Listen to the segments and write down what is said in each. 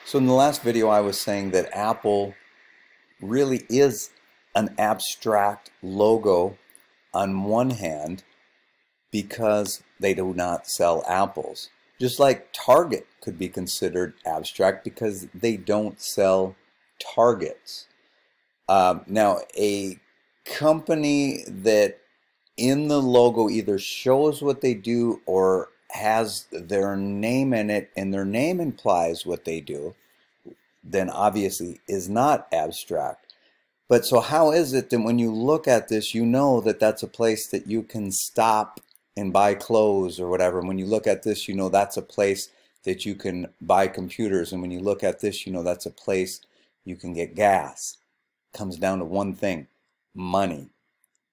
So in the last video I was saying that Apple really is an abstract logo on one hand because they do not sell apples. Just like Target could be considered abstract because they don't sell targets. Now a company that in the logo either shows what they do or has their name in it and their name implies what they do, then obviously is not abstract. But so how is it that when you look at this, you know that that's a place that you can stop and buy clothes or whatever. And when you look at this, you know that's a place that you can buy computers. And when you look at this, you know that's a place you can get gas. It comes down to one thing: money.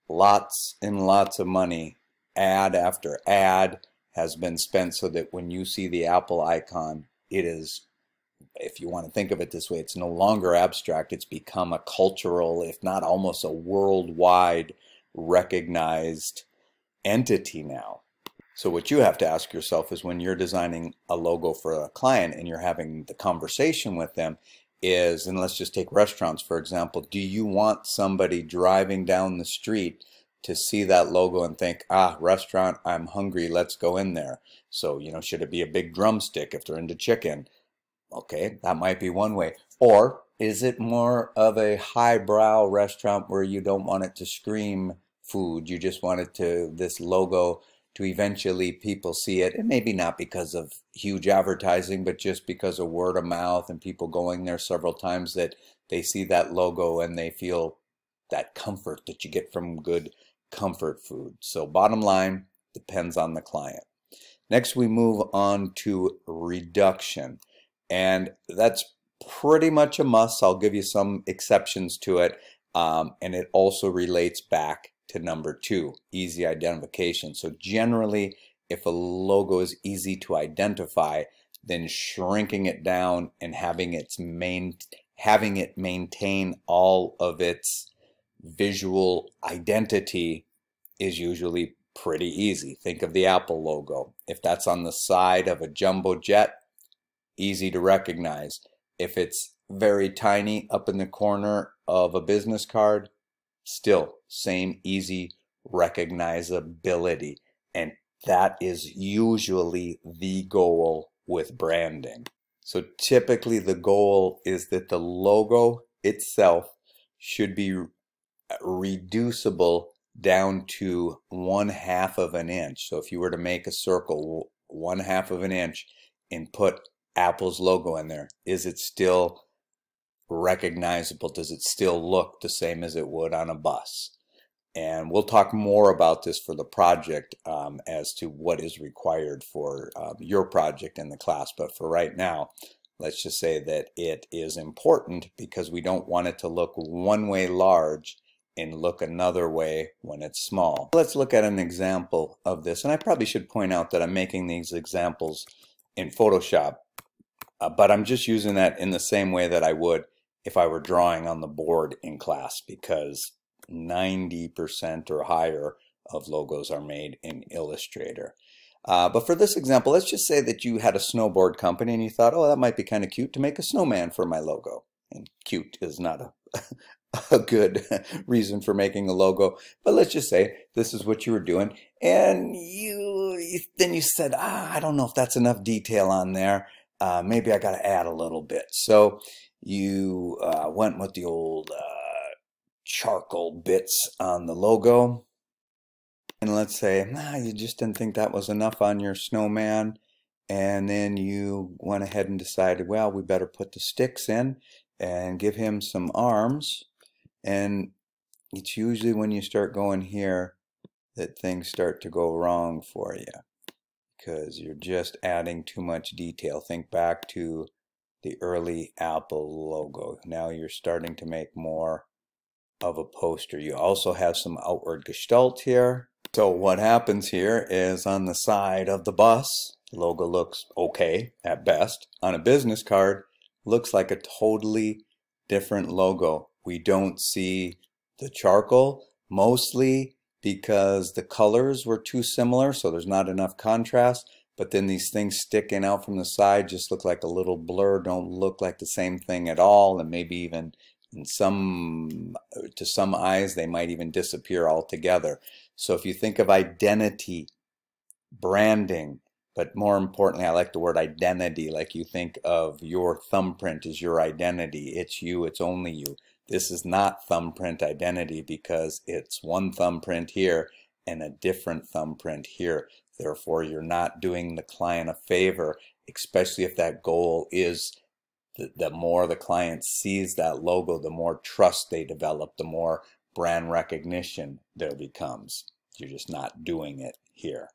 Lots and lots of money, ad after ad, has been spent so that when you see the Apple icon, it is, if you want to think of it this way, it's no longer abstract. It's become a cultural, if not almost a worldwide recognized entity now. So what you have to ask yourself is when you're designing a logo for a client and you're having the conversation with them is, and let's just take restaurants for example, do you want somebody driving down the street to see that logo and think, ah, restaurant, I'm hungry, let's go in there? So, you know, should it be a big drumstick if they're into chicken? Okay, that might be one way. Or is it more of a highbrow restaurant where you don't want it to scream food, you just want it to, this logo, to eventually people see it, and maybe not because of huge advertising, but just because of word of mouth and people going there several times, that they see that logo and they feel that comfort that you get from good comfort food. So bottom line, depends on the client. Next we move on to reduction, and that's pretty much a must. I'll give you some exceptions to it, and it also relates back to number 2, easy identification. So generally, if a logo is easy to identify, then shrinking it down and having it maintain all of its visual identity is usually pretty easy. Think of the Apple logo. If that's on the side of a jumbo jet, easy to recognize. If it's very tiny up in the corner of a business card, still same easy recognizability. And that is usually the goal with branding. So typically the goal is that the logo itself should be reducible down to 1/2 of an inch. So if you were to make a circle 1/2 of an inch and put Apple's logo in there, is it still recognizable? Does it still look the same as it would on a bus? And we'll talk more about this for the project as to what is required for your project in the class. But for right now, let's just say that it is important because we don't want it to look one way large and look another way when it's small. Let's look at an example of this. And I probably should point out that I'm making these examples in Photoshop, but I'm just using that in the same way that I would if I were drawing on the board in class, because 90% or higher of logos are made in Illustrator. But for this example, let's just say that you had a snowboard company and you thought, oh, that might be kind of cute to make a snowman for my logo. And cute is not a good reason for making a logo, but let's just say this is what you were doing, and then you said, I don't know if that's enough detail on there. Maybe I got to add a little bit. So you went with the old charcoal bits on the logo, and let's say you just didn't think that was enough on your snowman, and then you went ahead and decided, well, we better put the sticks in and give him some arms. And it's usually when you start going here that things start to go wrong for you, because you're just adding too much detail. Think back to the early Apple logo. Now you're starting to make more of a poster. You also have some outward gestalt here. So what happens here is on the side of the bus, the logo looks okay at best. On a business card, looks like a totally different logo. We don't see the charcoal, mostly because the colors were too similar, so there's not enough contrast. but then these things sticking out from the side just look like a little blur, don't look like the same thing at all, and maybe even to some eyes they might even disappear altogether. So if you think of identity, branding, but more importantly, I like the word identity, like you think of your thumbprint as your identity. It's you, it's only you. This is not thumbprint identity because it's one thumbprint here and a different thumbprint here. Therefore, you're not doing the client a favor, especially if that goal is the more the client sees that logo, the more trust they develop, the more brand recognition there becomes. You're just not doing it here.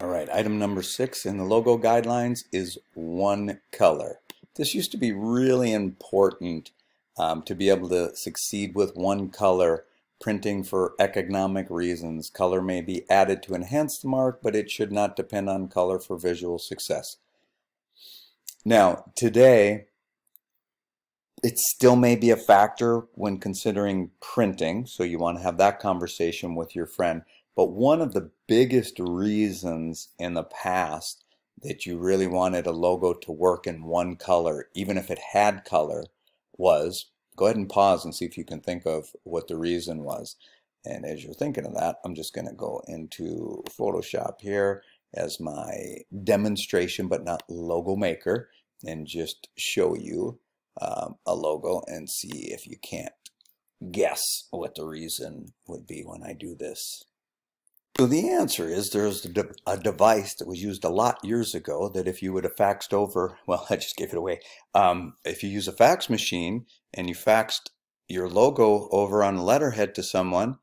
All right, item number 6 in the logo guidelines is one color. This used to be really important to be able to succeed with one color printing for economic reasons. Color may be added to enhance the mark, but it should not depend on color for visual success. Now, today, it still may be a factor when considering printing, so you want to have that conversation with your friend. But one of the biggest reasons in the past that you really wanted a logo to work in one color, even if it had color, was, go ahead and pause and see if you can think of what the reason was. And as you're thinking of that, I'm just going to go into Photoshop here as my demonstration, but not logo maker, and just show you a logo and see if you can't guess what the reason would be when I do this. So the answer is there's a device that was used a lot years ago that if you would have faxed over, well, I just gave it away. If you use a fax machine and you faxed your logo over on a letterhead to someone,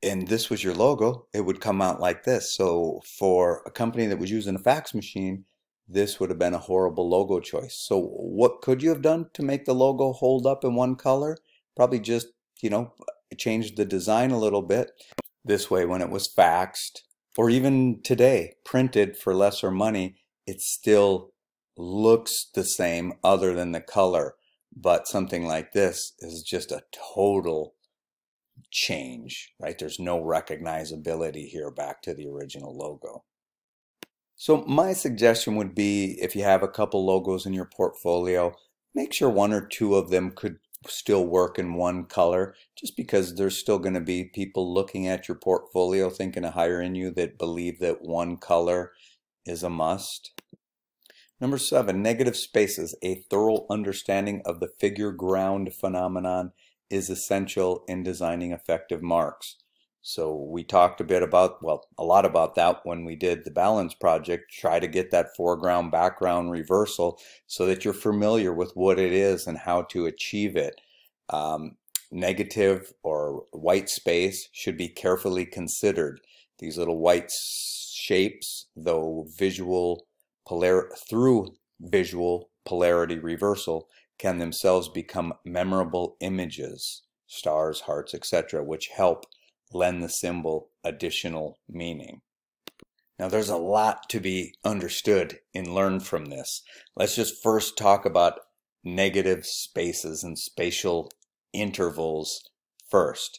and this was your logo, it would come out like this. So for a company that was using a fax machine, this would have been a horrible logo choice. So what could you have done to make the logo hold up in one color? Probably just, change the design a little bit. This way, when it was faxed, or even today, printed for lesser money, it still looks the same other than the color. But something like this is just a total change, right? There's no recognizability here back to the original logo. So my suggestion would be, if you have a couple logos in your portfolio, make sure one or two of them could still work in one color, just because there's still going to be people looking at your portfolio thinking of hiring you that believe that one color is a must. Number 7, negative spaces. A thorough understanding of the figure ground phenomenon is essential in designing effective marks. So we talked a lot about that when we did the balance project. Try to get that foreground background reversal so that you're familiar with what it is and how to achieve it. Negative or white space should be carefully considered. These little white shapes, though through visual polarity reversal, can themselves become memorable images, stars, hearts, etc., which help lend the symbol additional meaning. Now there's a lot to be understood and learned from this. Let's just first talk about negative spaces and spatial intervals first.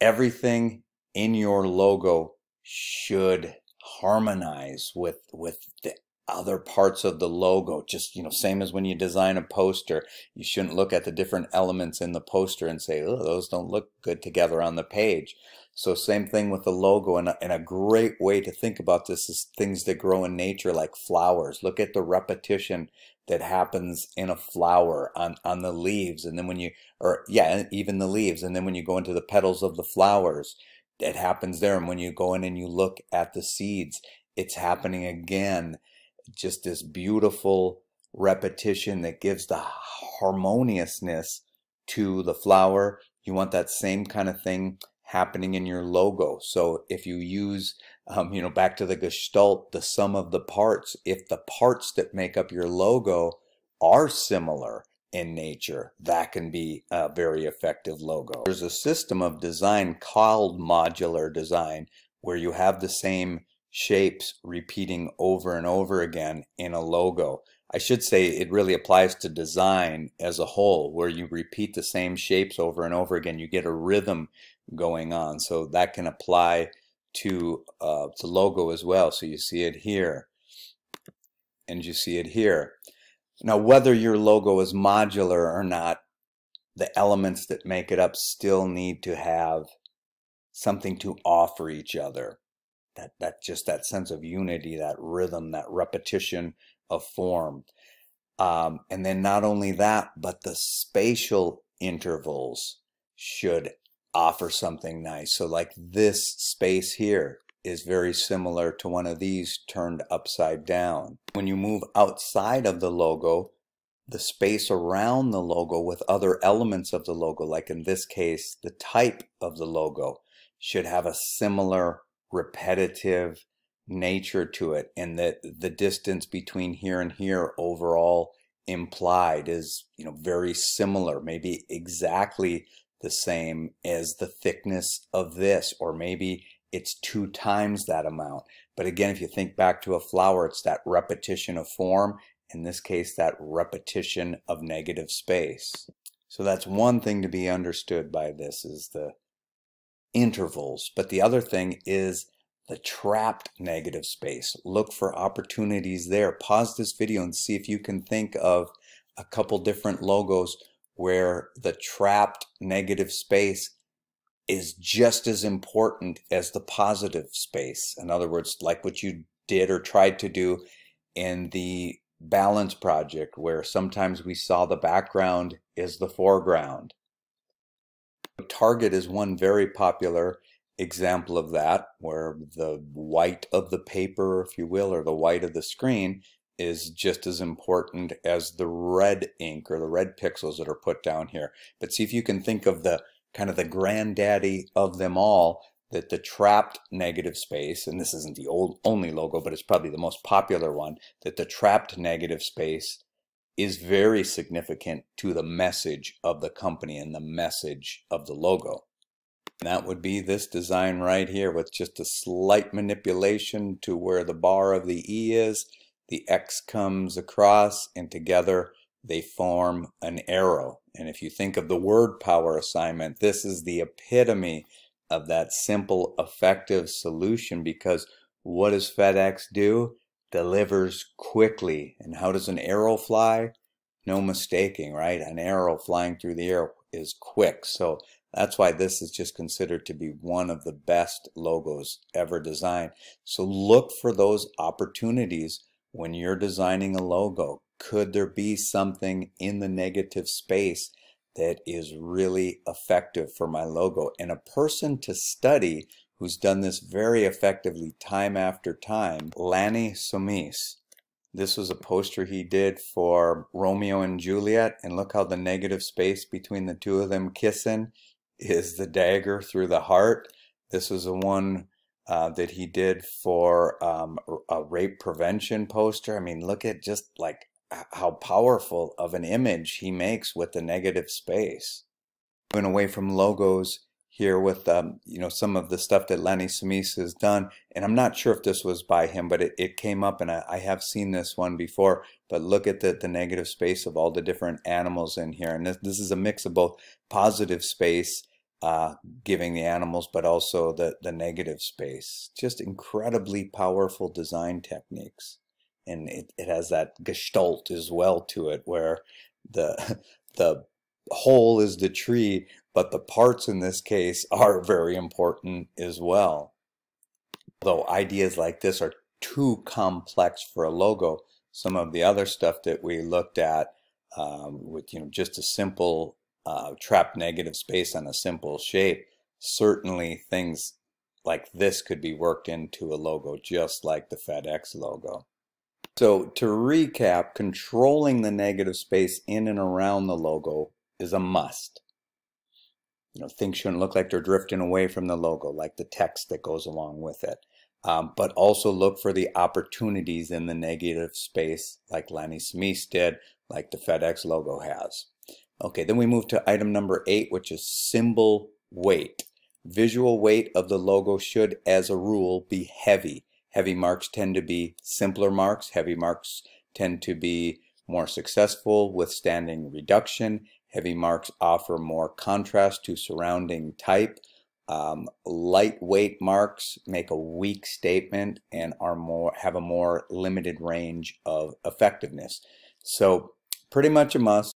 Everything in your logo should harmonize with the other parts of the logo. Just, same as when you design a poster, you shouldn't look at the different elements in the poster and say, oh, those don't look good together on the page. So same thing with the logo, and a great way to think about this is things that grow in nature, like flowers. Look at the repetition that happens in a flower on the leaves, and then even the leaves, and then when you go into the petals of the flowers, it happens there. And when you go in and you look at the seeds, it's happening again. Just this beautiful repetition that gives the harmoniousness to the flower. You want that same kind of thing happening in your logo. So if you use, back to the Gestalt, the sum of the parts, if the parts that make up your logo are similar in nature, that can be a very effective logo. There's a system of design called modular design, where you have the same shapes repeating over and over again in a logo. I should say it really applies to design as a whole, where you repeat the same shapes over and over again. You get a rhythm going on, so that can apply to logo as well. So you see it here. and you see it here. Now, whether your logo is modular or not, the elements that make it up still need to have something to offer each other. Just that sense of unity, that rhythm, that repetition of form. And then not only that, but the spatial intervals should offer something nice. So like this space here is very similar to one of these turned upside down. When you move outside of the logo, the space around the logo with other elements of the logo, like in this case, the type of the logo, should have a similar repetitive nature to it, and that the distance between here and here overall implied is, very similar, maybe exactly the same as the thickness of this, or maybe it's 2 times that amount. But again, if you think back to a flower, it's that repetition of form, in this case that repetition of negative space. So that's one thing to be understood by this, is the intervals. But the other thing is the trapped negative space. Look for opportunities there. Pause this video and see if you can think of a couple different logos where the trapped negative space is just as important as the positive space. In other words, like what you did or tried to do in the balance project, where sometimes we saw the background is the foreground. Target is one very popular example of that, where the white of the paper, if you will, or the white of the screen is just as important as the red ink or the red pixels that are put down here. But see if you can think of the kind of the granddaddy of them all, that the trapped negative space, and this isn't the only logo, but it's probably the most popular one, that the trapped negative space is very significant to the message of the company and the message of the logo. And that would be this design right here, with just a slight manipulation to where the bar of the E is. The X comes across, and together they form an arrow. And if you think of the word power assignment, this is the epitome of that simple, effective solution, because what does FedEx do? Delivers quickly. And how does an arrow fly? No mistaking, right? An arrow flying through the air is quick. So that's why this is just considered to be one of the best logos ever designed. So look for those opportunities when you're designing a logo. Could there be something in the negative space that is really effective for my logo? And a person to study who's done this very effectively time after time, Lanny Somis. This was a poster he did for Romeo and Juliet, and look how the negative space between the two of them kissing is the dagger through the heart. This was the one that he did for a rape prevention poster. I mean, look at just like how powerful of an image he makes with the negative space. Moving away from logos here with some of the stuff that Lanny Somis has done, and I'm not sure if this was by him, but it came up, and I have seen this one before. But look at the negative space of all the different animals in here, and this is a mix of both positive space giving the animals, but also the negative space. Just incredibly powerful design techniques. And it has that gestalt as well to it, where the whole is the tree, but the parts in this case are very important as well. Though ideas like this are too complex for a logo, some of the other stuff that we looked at with just a simple trapped negative space on a simple shape, certainly things like this could be worked into a logo just like the FedEx logo. So to recap, controlling the negative space in and around the logo is a must. Things shouldn't look like they're drifting away from the logo, like the text that goes along with it. But also look for the opportunities in the negative space, like Lanny Somis did, like the FedEx logo has. Okay, then we move to item number 8, which is symbol weight. Visual weight of the logo should, as a rule, be heavy. Heavy marks tend to be simpler marks. Heavy marks tend to be more successful, withstanding reduction. Heavy marks offer more contrast to surrounding type. Lightweight marks make a weak statement and have a more limited range of effectiveness. So pretty much a must.